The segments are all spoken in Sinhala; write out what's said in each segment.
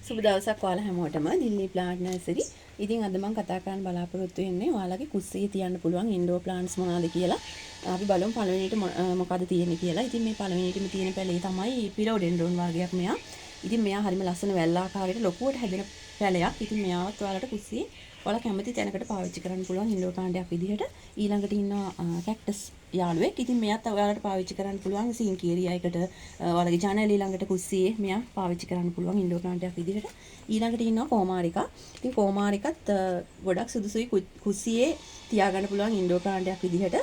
සුබ දවසක් ඔයාලා හැමෝටම දිල්ලි ප්ලාන්ට් නර්සරි. ඉතින් අද මම කතා කරන්න බලාපොරොත්තු වෙන්නේ ඔයාලගේ කුස්සියේ තියන්න පුළුවන් ඉන්ඩෝර් ප්ලාන්ට්ස් මොනවද කියලා. අපි බලමු පළවෙනිට මොකද තියෙන්නේ කියලා. ඉතින් මේ පළවෙනිටම තියෙන පැලේ තමයි පිරෝඩෙන්ඩ්‍රෝන් වර්ගයක් මෙයා. ඉතින් මෙයා හරිම ලස්සන වැල් ආකාරයට ලොකුවට හැදෙන පැලයක්. ඉතින් මෙයාවත් ඔයාලට කුස්සියේ ඔයාලා කැමති තැනකට පාවිච්චි කරන්න පුළුවන් ඉන්ඩෝර් ප්ලාන්ට් එකක් විදිහට. ඊළඟට ඉන්නවා කැක්ටස් යාළුවෙක්. ඉතින් මෙයාත් ඔයාලට පාවිච්චි කරන්න පුළුවන් සීන් කීරියා එකට ඔයාලගේ ජනේල ඊළඟට කුස්සියේ මෙයා පාවිච්චි කරන්න පුළුවන් ඉන්ඩෝර් ප්ලාන්ට් එකක් විදිහට. ඊළඟට ඉන්නවා කෝමාරිකා. ඉතින් කෝමාරිකත් ගොඩක් සුදුසුයි කුස්සියේ තියාගන්න පුළුවන් ඉන්ඩෝර් ප්ලාන්ට් එකක් විදිහට.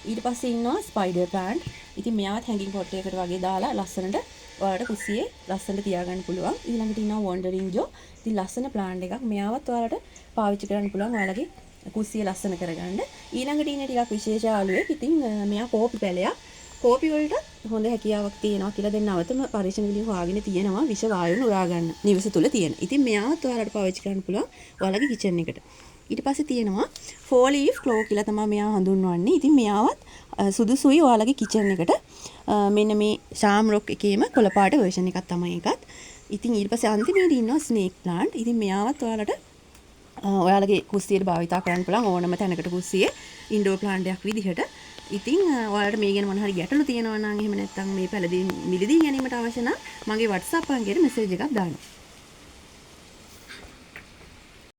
ඊට පස්සේ ඉන්නවා ස්පයිඩර් ප්ලාන්ට්. ඉතින් මෙයාවත් හැංගින් පොට් එකකට වගේ දාලා ලස්සනට ඔයාලට කුස්සියේ ලස්සනට තියාගන්න පුළුවන්. ඊළඟට ඉන්නවා වොන්ඩරින් ජෝ. ඉතින් ලස්සන ප්ලාන්ට් එකක්. මෙයාවත් ඔයාලට පාවිච්චි කරන්න පුළුවන් ඔයාලගේ කුස්සිය ලස්සන කරගන්න. ඊළඟට ඉන්නේ ටිකක් විශේෂ යාළුවෙක්. ඉතින් මෙයා කෝපි පැලයක්. කෝපි වලට හොඳ හැකියාවක් තියෙනවා කියලා දැන් නවතම පරීක්ෂණ වලින් හොයාගෙන තියෙනවා විෂ වායුන් උරා ගන්න නිවස තුල තියෙන. ඉතින් මෙයාවත් ඔයාලට පාවිච්චි කරන්න පුළුවන් ඔයාලගේ කිචන් එකට. ඊට පස්සේ තියෙනවා 4 leaf claw කියලා තමයි මෙයා හඳුන්වන්නේ. ඉතින් මෙයාවත් සුදුසුයි ඔයාලගේ කිචන් එකට. මෙන්න මේ ශාම් රොක් එකේම කොළ පාට version එකක් තමයි ඒකත්. ඉතින් ඊට පස්සේ අන්තිමේදී ඉන්නවා ස්නේක් ප්ලාන්ට්. ඉතින් මෙයාවත් ඔයාලට ඔයාලගේ කුස්සියට භාවිතා කරන්න පුළුවන් ඕනම තැනකට කුස්සියේ ඉන්ඩෝර් ප්ලාන්ට් එකක් විදිහට. ඉතින් ඔයාලට මේ ගැන මොන හරි ගැටලු තියෙනවා නම් එහෙම නැත්නම් මේ පැලදී මිලදී ගැනීමට අවශ්‍ය නම් මගේ WhatsApp අංකයට මෙසේජ් එකක් දාන්න.